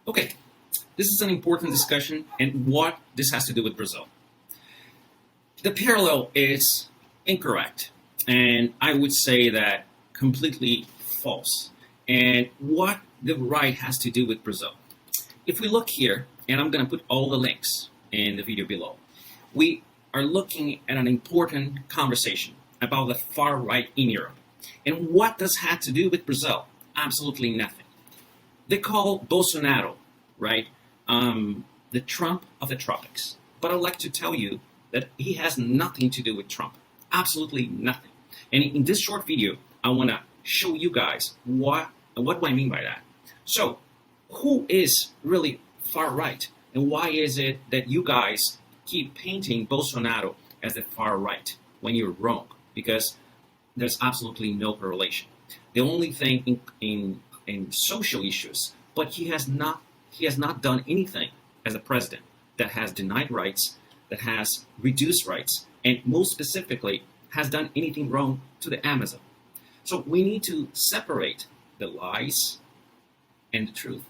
Okay, this is an important discussion and what this has to do with Brazil. The parallel is incorrect, and I would say that completely false. And what the right has to do with Brazil. If we look here, and I'm going to put all the links in the video below, we are looking at an important conversation about the far right in Europe. And what does that have to do with Brazil? Absolutely nothing. They call Bolsonaro, right, the Trump of the tropics. But I'd like to tell you that he has nothing to do with Trump. Absolutely nothing. And in this short video, I want to show you guys what do I mean by that. So, who is really far right? And why is it that you guys keep painting Bolsonaro as the far right when you're wrong? Because there's absolutely no correlation. The only thing in social issues, but he has not done anything as a president that has denied rights, that has reduced rights, and most specifically has done anything wrong to the Amazon. So we need to separate the lies and the truth.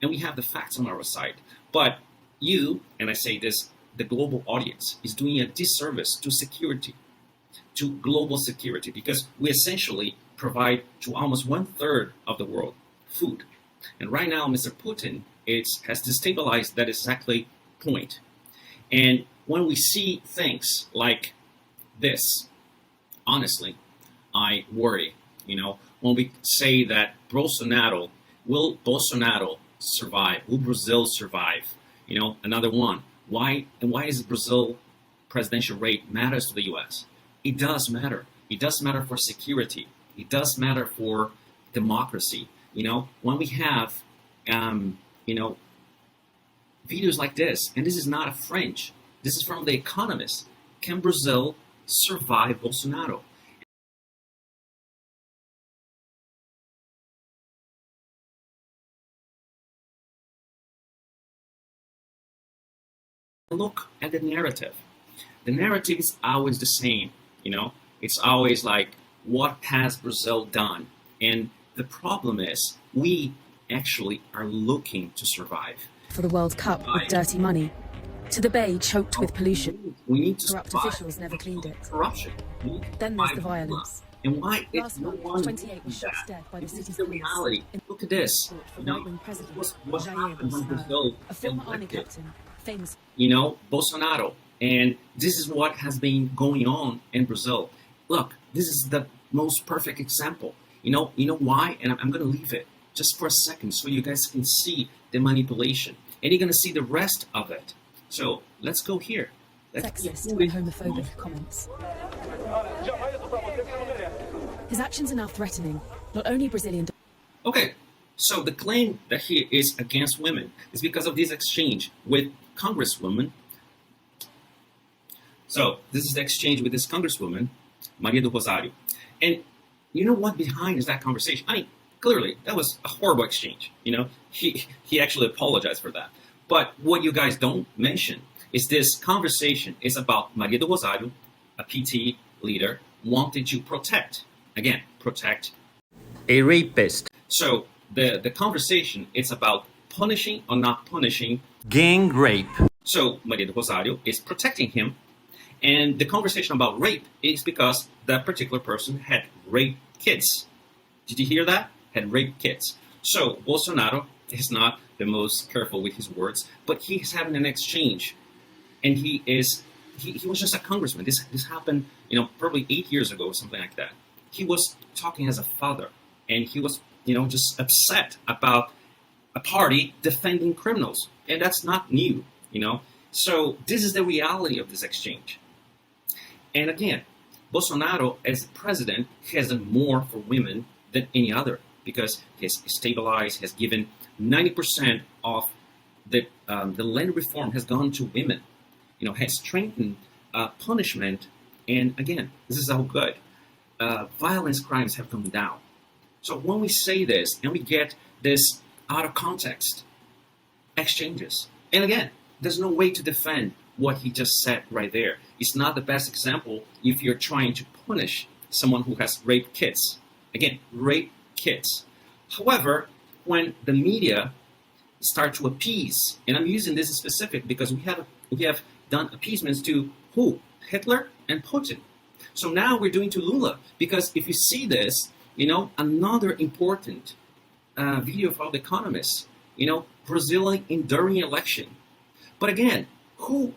And we have the facts on our side. But you, and I say this, the global audience, is doing a disservice to security, to global security, because we essentially provide to almost 1/3 of the world food. And right now, Mr. Putin has destabilized that exactly point. And when we see things like this, honestly, I worry. When we say that will Bolsonaro survive? Will Brazil survive? Another one. Why is Brazil presidential rate matters to the U.S.? It does matter. It does matter for security. It does matter for democracy. When we have, videos like this, and this is not a fringe. This is from The Economist. Can Brazil survive Bolsonaro? Look at the narrative. The narrative is always the same, It's always like, what has Brazil done? And the problem is, we actually are looking to survive. For the World Cup with dirty money, to the bay choked with pollution. We need to Corrupt survive. officials never cleaned it. Corruption. Then there's the violence. And why is Last no month, one 28 was shot that? dead by the This is city's the police. reality. Look at this. For right-wing president What Jair happened when Brazil Bolsonaro, a former army elected, captain, famous. Bolsonaro. And this is what has been going on in Brazil. Look, this is the most perfect example. You know why? And I'm going to leave it just for a second so you guys can see the manipulation. And you're going to see the rest of it. So let's go here. Sexist and homophobic comments. His actions are now threatening not only Brazilian. Okay, so the claim that he is against women is because of this exchange with Congresswoman. So this is the exchange with this Congresswoman, Maria do Rosário. And you know what behind is that conversation? I mean, clearly, that was a horrible exchange. He actually apologized for that. But what you guys don't mention is this conversation is about Maria do Rosário, a PT leader, wanted to protect a rapist, So the conversation is about punishing or not punishing gang rape. So Maria do Rosário is protecting him. And the conversation about rape is because that particular person had raped kids. Did you hear that? Had raped kids. So Bolsonaro is not the most careful with his words, but he's having an exchange. And he was just a congressman. This happened, probably 8 years ago or something like that. He was talking as a father, and he was, just upset about a party defending criminals. And that's not new, So this is the reality of this exchange. And again, Bolsonaro, as president, has done more for women than any other because he has stabilized, has given 90% of the land reform has gone to women, has strengthened punishment. And again, this is how good. Violence crimes have come down. So when we say this and we get this out of context exchanges, and again, there's no way to defend what he just said right there. It's not the best example if you're trying to punish someone who has raped kids. Again, rape kids. However, when the media start to appease. And I'm using this specific because we have done appeasements to who? Hitler and Putin. So now we're doing to Lula, because if you see this, another important video from The Economist, Brazil enduring election. But again, who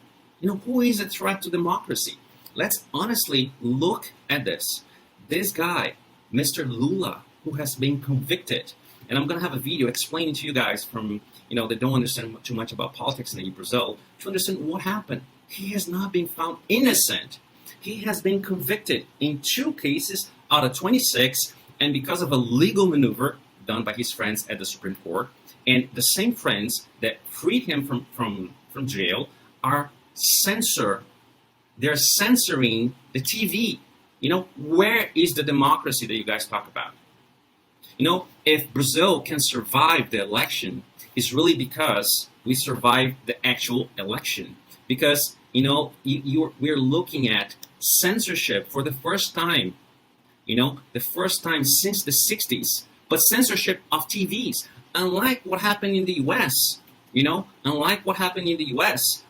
is a threat to democracy? Let's honestly look at this. This guy, Mr. Lula, who has been convicted, and I'm going to have a video explaining to you guys from, that don't understand too much about politics in Brazil, to understand what happened. He has not been found innocent. He has been convicted in 2 cases out of 26, and because of a legal maneuver done by his friends at the Supreme Court, and the same friends that freed him from jail are they're censoring the TV. Where is the democracy that you guys talk about? If Brazil can survive the election, it's really because we survived the actual election. Because, we're looking at censorship for the first time, the first time since the 60s, but censorship of TVs, unlike what happened in the US,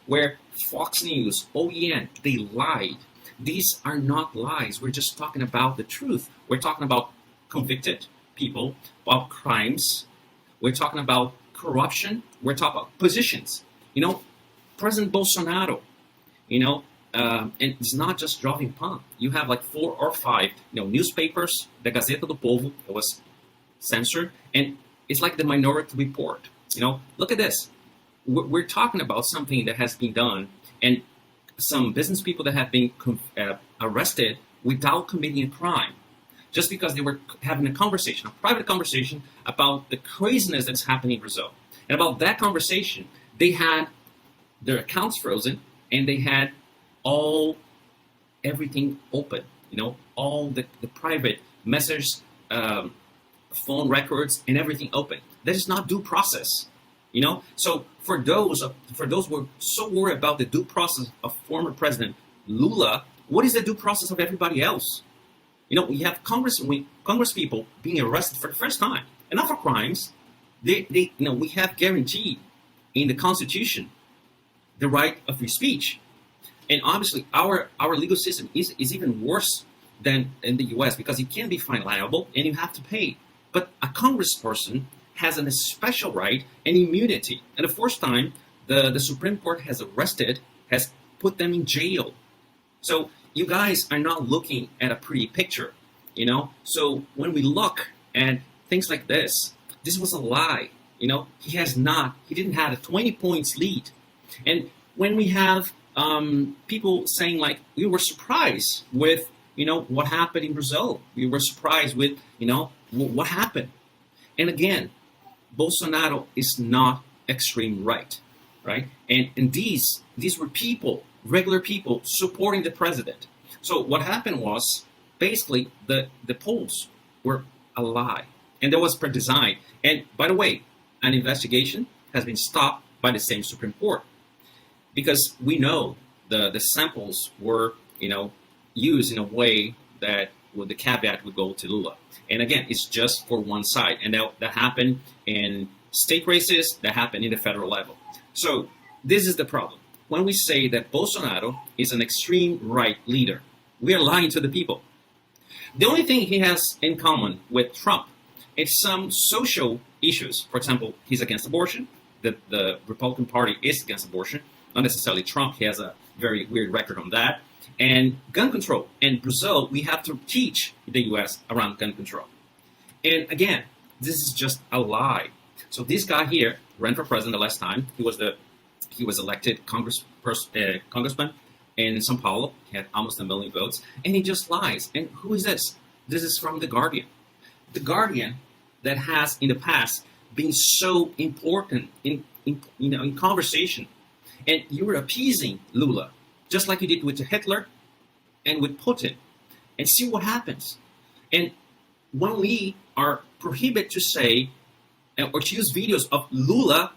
where Fox News, OEN, they lied. These are not lies. We're just talking about the truth. We're talking about convicted people, about crimes. We're talking about corruption. We're talking about positions. President Bolsonaro, and it's not just dropping pump. You have like 4 or 5, newspapers. The Gazeta do Povo, it was censored, and it's like the Minority Report. Look at this. We're talking about something that has been done, and some business people that have been arrested without committing a crime, just because they were having a conversation, a private conversation about the craziness that's happening in Brazil. And about that conversation, they had their accounts frozen, and they had everything open, all the private messages, phone records, and everything open. That is not due process, So for those who are so worried about the due process of former President Lula, what is the due process of everybody else? We have Congress people being arrested for the first time, and not for crimes. We have guaranteed in the Constitution the right of free speech. And obviously, our legal system is even worse than in the U.S. because you can be fined liable and you have to pay. But a congressperson has a special right and immunity. And the first time the Supreme Court has put them in jail. So you guys are not looking at a pretty picture, So when we look at things like this was a lie. He didn't have a 20 points lead. And when we have people saying like, we were surprised with, what happened in Brazil. We were surprised with, what happened. And again, Bolsonaro is not extreme right? And these were people, regular people supporting the president. So what happened was basically the polls were a lie, and that was per design. And by the way, an investigation has been stopped by the same Supreme Court because we know the samples were used in a way that the caveat would go to Lula. And again, it's just for one side. And that happened in state races, that happened in the federal level. So this is the problem. When we say that Bolsonaro is an extreme right leader, we are lying to the people. The only thing he has in common with Trump is some social issues. For example, he's against abortion. The Republican Party is against abortion. Not necessarily Trump. He has a very weird record on that. And gun control. In Brazil, we have to teach the U.S. around gun control. And again, this is just a lie. So this guy here ran for president the last time. He was elected congressman in São Paulo. He had almost 1 million votes. And he just lies. And who is this? This is from The Guardian. The Guardian that has in the past been so important in conversation. And you were appeasing Lula, just like you did with Hitler and with Putin, and see what happens. And when we are prohibited to say or to use videos of Lula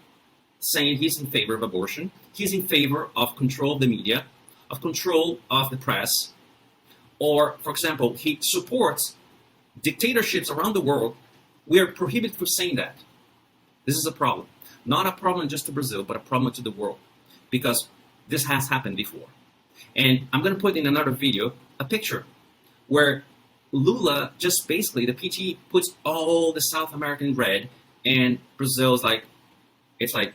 saying he's in favor of abortion, he's in favor of control of the media, of control of the press, or, for example, he supports dictatorships around the world, we are prohibited from saying that. This is a problem. Not a problem just to Brazil, but a problem to the world, because this has happened before. And I'm going to put in another video a picture where Lula just basically, the PT puts all the South American red, and Brazil's like, it's like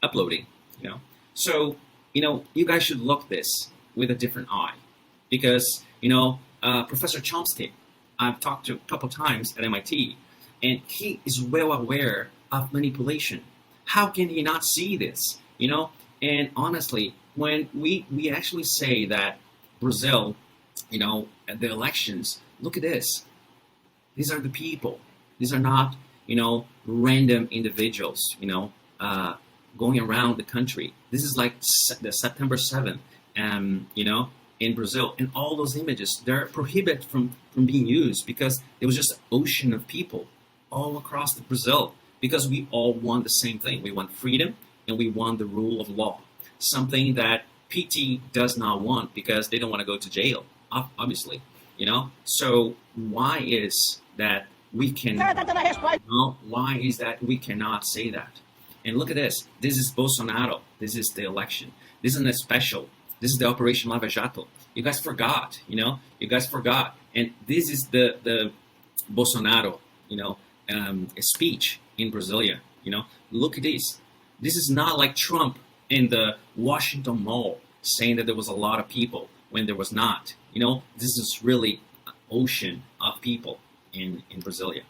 uploading, you know. So, you know, you guys should look this with a different eye, because, you know, Professor Chomsky, I've talked to a couple times at MIT, and he is well aware of manipulation. How can he not see this, you know? And honestly, when we actually say that Brazil, you know, at the elections, look at this. These are the people. These are not, you know, random individuals, you know, going around the country. This is like the September 7th, you know, in Brazil. And all those images, they're prohibited from being used because there was just an ocean of people all across Brazil, because we all want the same thing. We want freedom and we want the rule of law. Something that PT does not want, because they don't want to go to jail, obviously, you know. So why is that we can, you know, why is that we cannot say that? And look at this. This is Bolsonaro. This is the election. This isn't a special. This is the Operation Lava Jato. You guys forgot, you know. You guys forgot. And this is the Bolsonaro, you know, speech in Brasília. You know, look at this. This is not like Trump in the Washington Mall saying that there was a lot of people when there was not. You know, this is really an ocean of people in Brasília.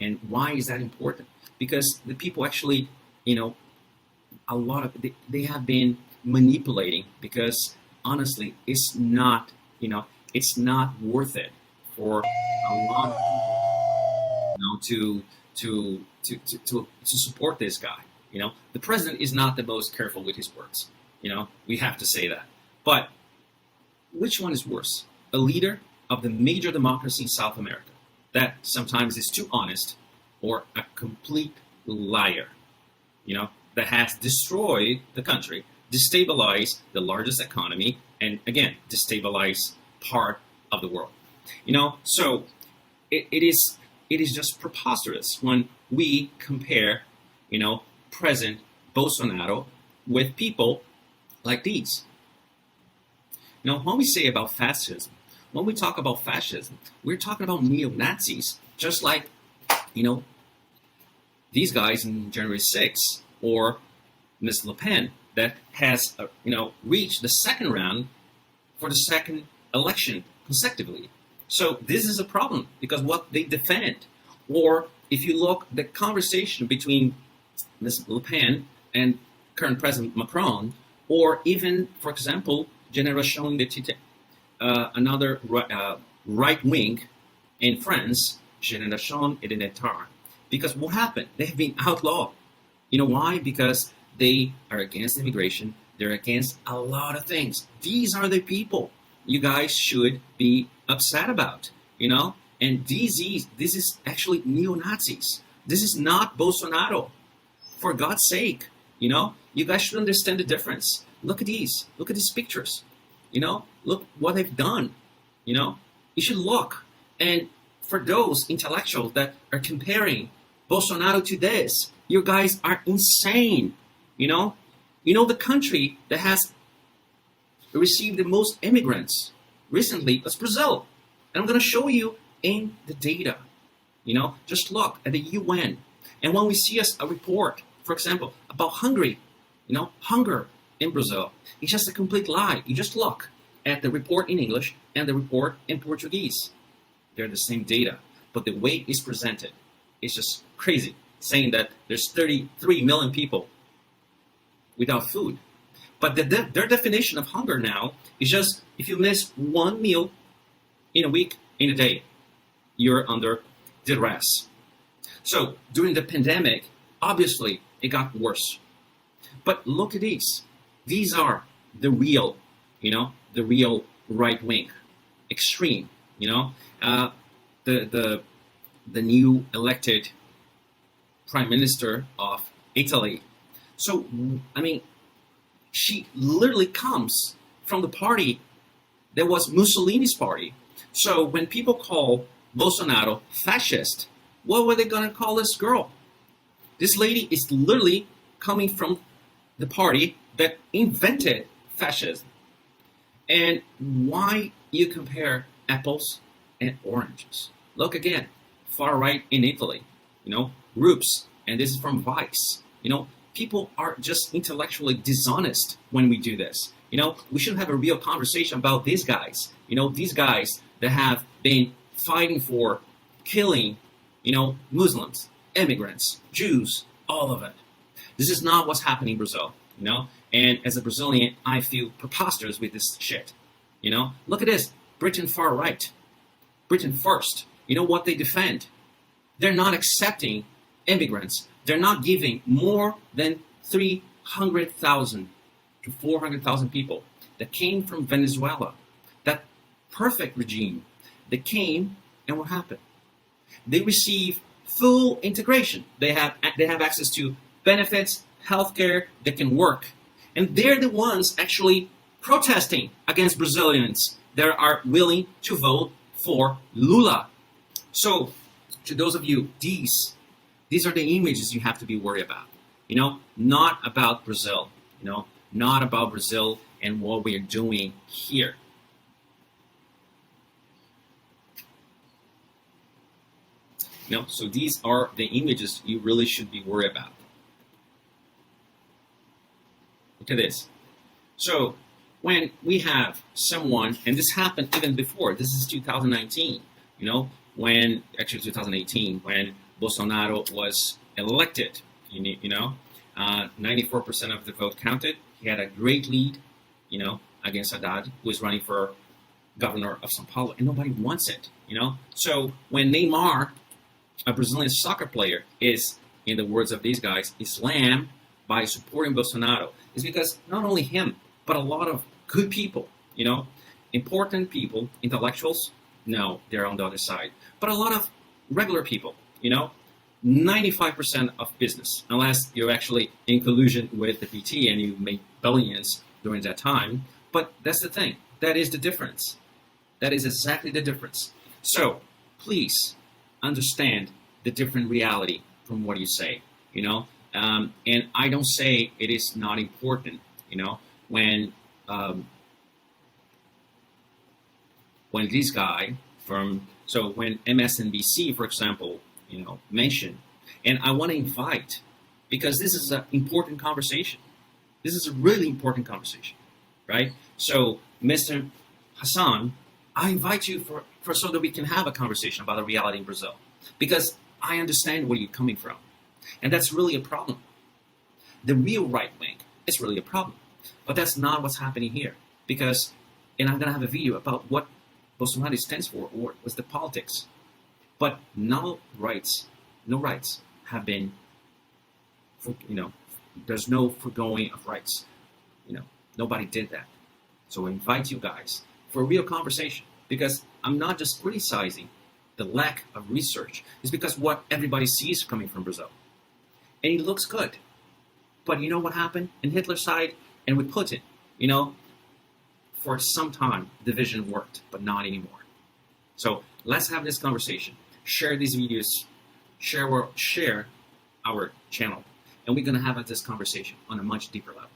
And why is that important? Because the people actually, you know, a lot of, they have been manipulating, because honestly, it's not, you know, it's not worth it for a lot of people, you know, to support this guy. You know, the president is not the most careful with his words. You know, we have to say that. But which one is worse? A leader of the major democracy in South America that sometimes is too honest, or a complete liar, you know, that has destroyed the country, destabilized the largest economy, and again, destabilized part of the world. You know, so it is just preposterous when we compare, you know, President Bolsonaro with people like these. You know, when we say about fascism, when we talk about fascism, we're talking about neo-Nazis, just like, you know, these guys in January 6th, or Ms. Le Pen, that has, you know, reached the second round for the second election consecutively. So this is a problem, because what they defend, or if you look the conversation between Ms. Le Pen and current President Macron, or even, for example, Génération d'Identité, another right wing in France, Génération Identitaire. Because what happened? They have been outlawed. You know why? Because they are against immigration. They're against a lot of things. These are the people you guys should be upset about, you know? And this is actually neo-Nazis. This is not Bolsonaro. For God's sake, you know? You guys should understand the difference. Look at these. Look at these pictures. You know? Look what they've done. You know? You should look. And for those intellectuals that are comparing Bolsonaro to this, you guys are insane. You know? You know, the country that has received the most immigrants recently was Brazil. And I'm going to show you in the data. You know, just look at the UN. And when we see a report, for example, about Hungary, you know, hunger in Brazil, it's just a complete lie. You just look at the report in English and the report in Portuguese. They're the same data, but the way it's presented is just crazy, saying that there's 33 million people without food. But their definition of hunger now is just if you miss one meal in a week, in a day, you're under duress. So during the pandemic, obviously it got worse. But look at these. These are the real, you know, the real right wing, extreme, you know, the new elected prime minister of Italy. So, I mean, she literally comes from the party that was Mussolini's party. So when people call Bolsonaro fascist, what were they going to call this girl? This lady is literally coming from the party that invented fascism. And why you compare apples and oranges? Look again, far right in Italy, groups, and this is from Vice. People are just intellectually dishonest when we do this. We should have a real conversation about these guys. These guys that have been fighting for killing, Muslims, immigrants, Jews, all of it. This is not what's happening in Brazil, And as a Brazilian, I feel preposterous with this shit. Look at this, Britain far right, Britain first. You know what they defend? They're not accepting immigrants. They're not giving more than 300,000 to 400,000 people that came from Venezuela. That perfect regime. They came, and what happened? They receive full integration. They have access to benefits, healthcare, they can work. And they're the ones actually protesting against Brazilians that are willing to vote for Lula. So, to those of you, these are the images you have to be worried about. Not about Brazil. Not about Brazil and what we are doing here. So these are the images you really should be worried about. Look at this. So when we have someone, and this happened even before, this is 2019, when 2018, when Bolsonaro was elected, 94% of the vote counted. He had a great lead, against Haddad, who is running for governor of São Paulo, and nobody wants it, So when Neymar, a Brazilian soccer player, is, in the words of these guys, slammed by supporting Bolsonaro, is because not only him, but a lot of good people, important people, intellectuals, no, they're on the other side. But a lot of regular people, 95% of business, unless you're actually in collusion with the PT and you made billions during that time. But that's the thing. That is the difference. That is exactly the difference. So please understand the different reality from what you say, and I don't say it is not important, when this guy when MSNBC, for example, mentioned, and I want to invite, because this is an important conversation. This is a really important conversation, right? So, Mr. Hassan, I invite you for so that we can have a conversation about the reality in Brazil, because I understand where you're coming from, and that's really a problem. The real right wing is really a problem, but that's not what's happening here, because, and I'm going to have a video about what Bolsonaro stands for, or was the politics, but no rights have been, there's no foregoing of rights, nobody did that. So I invite you guys for a real conversation, because I'm not just criticizing the lack of research. It's because what everybody sees coming from Brazil, and it looks good. But you know what happened in Hitler's side and with Putin? For some time, the vision worked, but not anymore. So let's have this conversation. Share these videos. Share our channel. And we're going to have this conversation on a much deeper level.